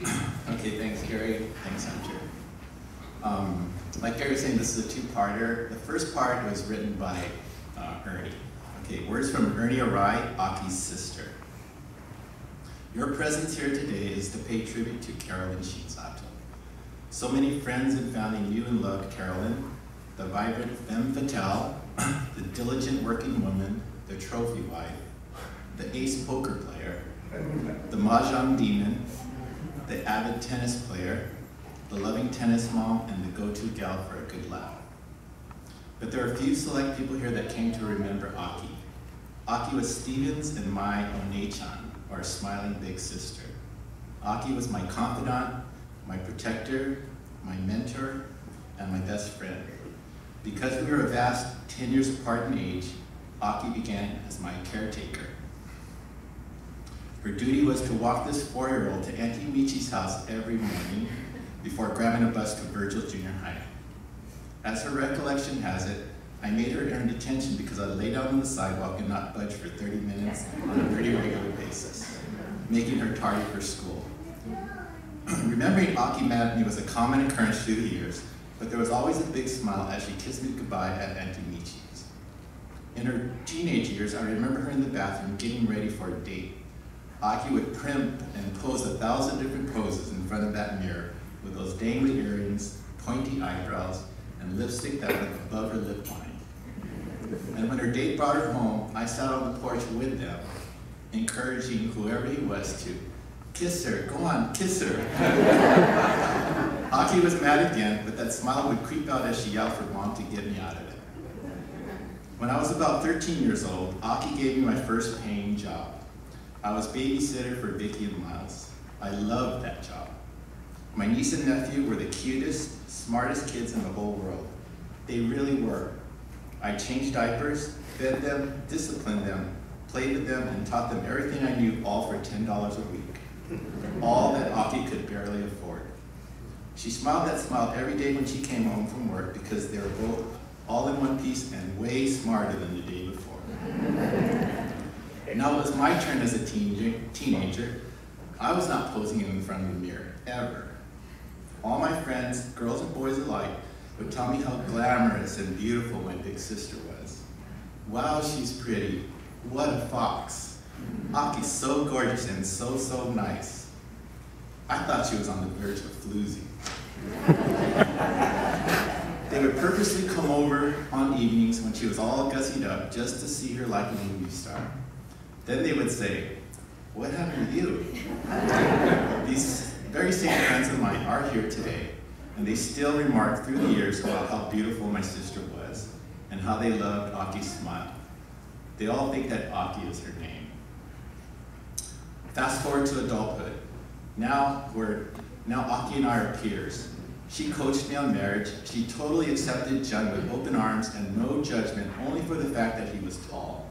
Okay, thanks, Gary. Thanks, Hunter. Like Gary was saying, this is a two-parter. The first part was written by Ernie. Okay, words from Ernie Arai, Aki's sister. Your presence here today is to pay tribute to Carolyn Shinzato. So many friends and family knew and loved Carolyn, the vibrant femme fatale, the diligent working woman, the trophy wife, the ace poker player, the mahjong demon, the avid tennis player, the loving tennis mom, and the go-to gal for a good laugh. But there are a few select people here that came to remember Aki. Aki was Steven's and my One-chan, or smiling big sister. Aki was my confidant, my protector, my mentor, and my best friend. Because we were a vast 10 years apart in age, Aki began as my caretaker. Her duty was to walk this 4-year-old to Auntie Michi's house every morning before grabbing a bus to Virgil Junior High. As her recollection has it, I made her earn detention because I lay down on the sidewalk and not budge for 30 minutes on a pretty regular basis, making her tardy for school. Remembering Aki mad at me was a common occurrence through the years, but there was always a big smile as she kissed me goodbye at Auntie Michi's. In her teenage years, I remember her in the bathroom getting ready for a date. Aki would primp and pose 1,000 different poses in front of that mirror with those dangly earrings, pointy eyebrows, and lipstick that went above her lip line. And when her date brought her home, I sat on the porch with them, encouraging whoever he was to kiss her, go on, kiss her. Aki was mad again, but that smile would creep out as she yelled for mom to get me out of it. When I was about 13 years old, Aki gave me my first paying job. I was babysitter for Vicky and Miles. I loved that job. My niece and nephew were the cutest, smartest kids in the whole world. They really were. I changed diapers, fed them, disciplined them, played with them, and taught them everything I knew, all for $10 a week. All that Aki could barely afford. She smiled that smile every day when she came home from work because they were both all in one piece and way smarter than the day before. Now it was my turn as a teenager. I was not posing in front of the mirror, ever. All my friends, girls and boys alike, would tell me how glamorous and beautiful my big sister was. Wow, she's pretty. What a fox. Aki's so gorgeous and so nice. I thought she was on the verge of floozy. They would purposely come over on evenings when she was all gussied up just to see her like a movie star. Then they would say, what happened to you? These very same friends of mine are here today, and they still remark through the years about how beautiful my sister was and how they loved Aki's smile. They all think that Aki is her name. Fast forward to adulthood. Now Aki and I are peers. She coached me on marriage. She totally accepted Jun with open arms and no judgment, only for the fact that he was tall.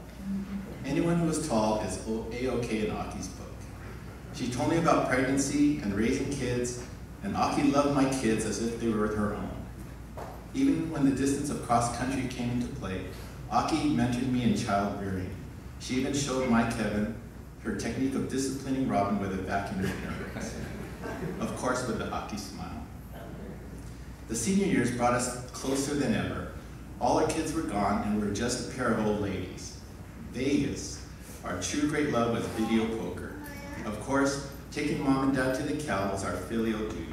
Anyone who is tall is A-OK in Aki's book. She told me about pregnancy and raising kids, and Aki loved my kids as if they were her own. Even when the distance of cross-country came into play, Aki mentored me in child rearing. She even showed my Kevin her technique of disciplining Robin with a vacuum cleaner, of course with the Aki smile. The senior years brought us closer than ever. All our kids were gone, and we were just a pair of old ladies. Vegas. Our true great love was video poker. Of course, taking mom and dad to the Cal was our filial duty.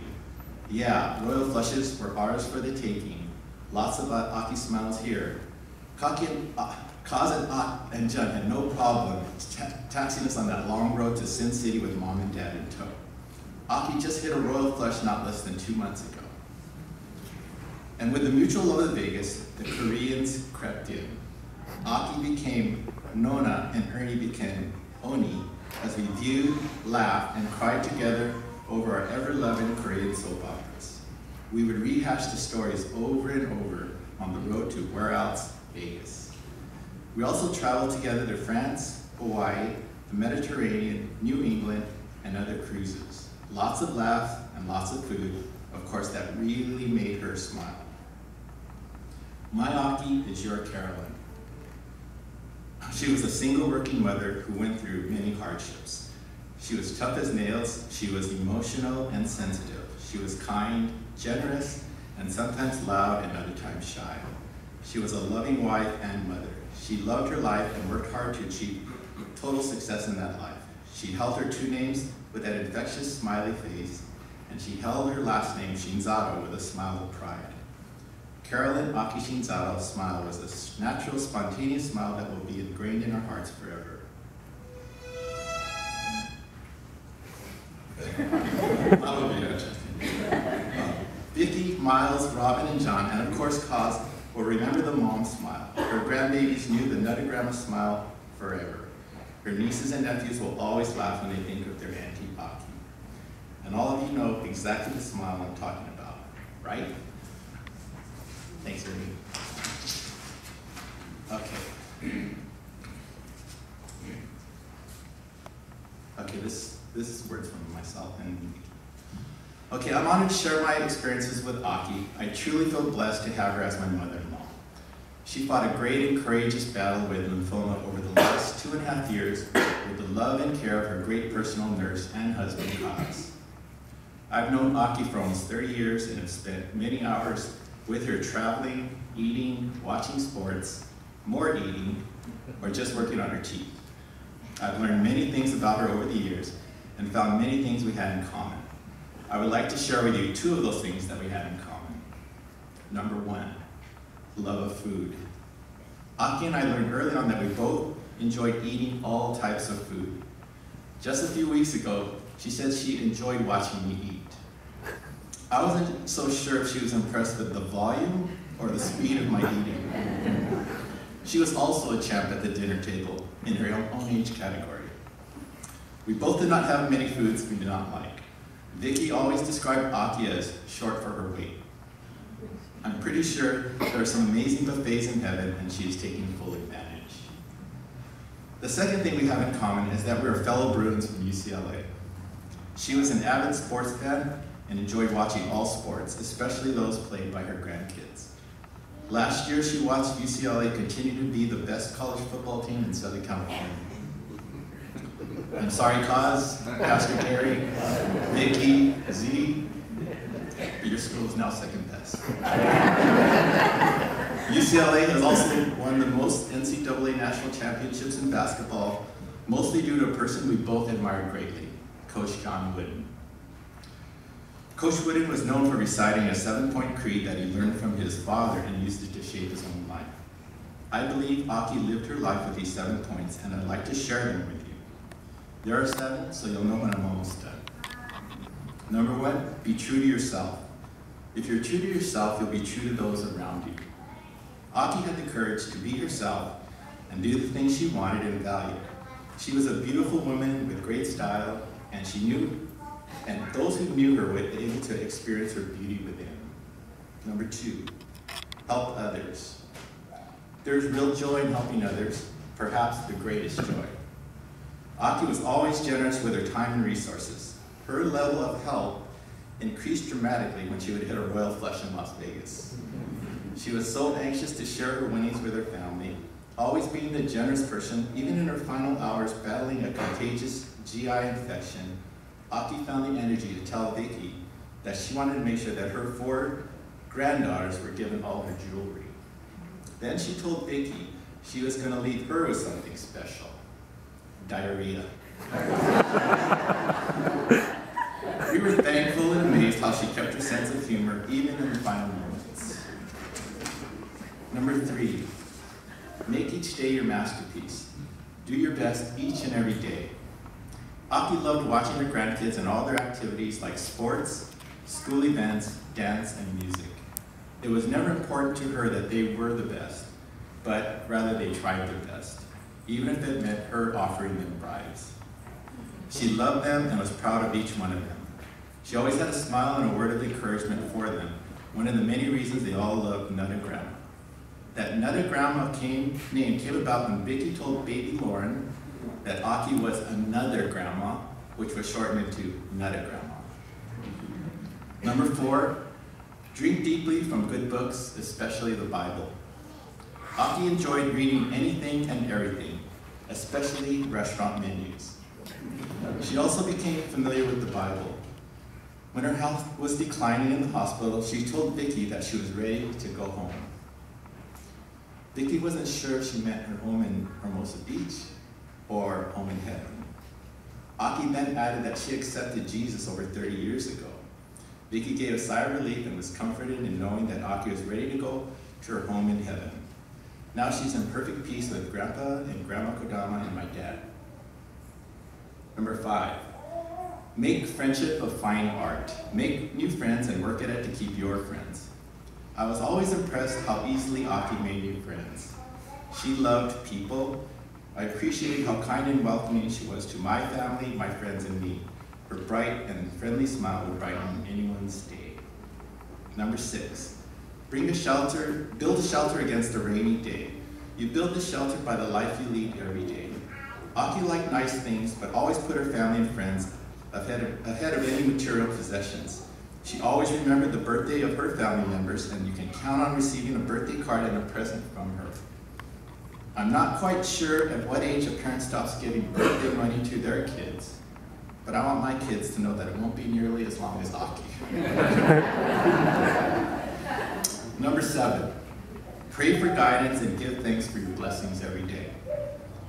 Yeah, royal flushes were ours for the taking. Lots of Aki smiles here. Kaz and Jun had no problem taxiing us on that long road to Sin City with mom and dad in tow. Aki just hit a royal flush not less than 2 months ago. And with the mutual love of Vegas, the Koreans crept in. Aki became Nona and Ernie became Oni as we viewed, laughed, and cried together over our ever-loving Korean soap operas. We would rehash the stories over and over on the road to where else? Vegas. We also traveled together to France, Hawaii, the Mediterranean, New England, and other cruises. Lots of laughs and lots of food, of course, that really made her smile. My Aki is your Carolyn. She was a single working mother who went through many hardships. She was tough as nails, she was emotional and sensitive. She was kind, generous, and sometimes loud and other times shy. She was a loving wife and mother. She loved her life and worked hard to achieve total success in that life. She held her two names with that infectious smiley face, and she held her last name, Shinzato, with a smile of pride. Carolyn Aki Shinzato's smile was a natural, spontaneous smile that will be ingrained in our hearts forever. That'll be interesting. Vicky, Miles, Robin, and John, and of course Kaz, will remember the mom smile. Her grandbabies knew the Nutta Grandma smile forever. Her nieces and nephews will always laugh when they think of their Auntie Aki. And all of you know exactly the smile I'm talking about, right? Thanks, Ernie. Okay. Okay, this is words from myself and okay, I'm honored to share my experiences with Aki. I truly feel blessed to have her as my mother-in-law. She fought a great and courageous battle with lymphoma over the last 2.5 years with the love and care of her great personal nurse and husband, Kaz. I've known Aki for almost 30 years and have spent many hours with her traveling, eating, watching sports, more eating, or just working on her teeth. I've learned many things about her over the years and found many things we had in common. I would like to share with you 2 of those things that we had in common. Number 1, love of food. Aki and I learned early on that we both enjoyed eating all types of food. Just a few weeks ago, she said she enjoyed watching me eat. I wasn't so sure if she was impressed with the volume or the speed of my eating. She was also a champ at the dinner table in her own age category. We both did not have many foods we did not like. Vicky always described Aki as short for her weight. I'm pretty sure there are some amazing buffets in heaven and she is taking full advantage. The second thing we have in common is that we are fellow Bruins from UCLA. She was an avid sports fan and enjoyed watching all sports, especially those played by her grandkids. Last year, she watched UCLA continue to be the best college football team in Southern California. I'm sorry, Kaz, Pastor Gary, Vicky, Z, but your school is now second best. UCLA has also won the most NCAA national championships in basketball, mostly due to a person we both admire greatly, Coach John Wooden. Coach Wooden was known for reciting a 7-point creed that he learned from his father and used it to shape his own life. I believe Aki lived her life with these 7 points, and I'd like to share them with you. There are 7, so you'll know when I'm almost done. Number 1, be true to yourself. If you're true to yourself, you'll be true to those around you. Aki had the courage to be herself and do the things she wanted and valued. She was a beautiful woman with great style, and those who knew her were able to experience her beauty within. Number 2, help others. There's real joy in helping others, perhaps the greatest joy. Aki was always generous with her time and resources. Her level of help increased dramatically when she would hit a royal flush in Las Vegas. She was so anxious to share her winnings with her family, always being the generous person, even in her final hours battling a contagious GI infection. Aki found the energy to tell Vicky that she wanted to make sure that her 4 granddaughters were given all her jewelry. Then she told Vicky she was going to leave her with something special. Diarrhea. We were thankful and amazed how she kept her sense of humor even in the final moments. Number 3, make each day your masterpiece. Do your best each and every day. Aki loved watching her grandkids and all their activities like sports, school events, dance, and music. It was never important to her that they were the best, but rather they tried their best, even if it meant her offering them bribes. She loved them and was proud of each one of them. She always had a smile and a word of encouragement for them, one of the many reasons they all loved Nutta Grandma. That Nutta Grandma name came about when Vicky told baby Lauren that Aki was another grandma, which was shortened into Nutta Grandma. Number 4, drink deeply from good books, especially the Bible. Aki enjoyed reading anything and everything, especially restaurant menus. She also became familiar with the Bible. When her health was declining in the hospital, she told Vicky that she was ready to go home. Vicky wasn't sure if she meant her home in Hermosa Beach or home in heaven. Aki then added that she accepted Jesus over 30 years ago. Vicky gave a sigh of relief and was comforted in knowing that Aki was ready to go to her home in heaven. Now she's in perfect peace with Grandpa and Grandma Kodama and my dad. Number 5, make friendship a fine art. Make new friends and work at it to keep your friends. I was always impressed how easily Aki made new friends. She loved people. I appreciated how kind and welcoming she was to my family, my friends, and me. Her bright and friendly smile would brighten anyone's day. Number 6, build a shelter against a rainy day. You build the shelter by the life you lead every day. Aki liked nice things, but always put her family and friends ahead of any material possessions. She always remembered the birthday of her family members, and you can count on receiving a birthday card and a present from her. I'm not quite sure at what age a parent stops giving birthday money to their kids, but I want my kids to know that it won't be nearly as long as Aki. Number 7, pray for guidance and give thanks for your blessings every day.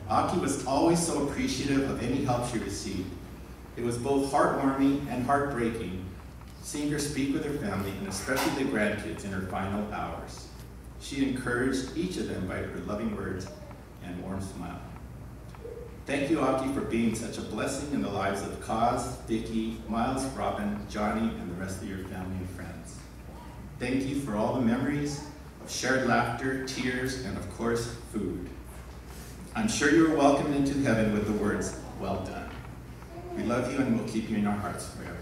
Aki was always so appreciative of any help she received. It was both heartwarming and heartbreaking seeing her speak with her family, and especially the grandkids, in her final hours. She encouraged each of them by her loving words and warm smile. Thank you, Aki, for being such a blessing in the lives of Kaz, Vicky, Miles, Robin, Johnny, and the rest of your family and friends. Thank you for all the memories of shared laughter, tears, and of course, food. I'm sure you are welcomed into heaven with the words, well done. We love you and we'll keep you in our hearts forever.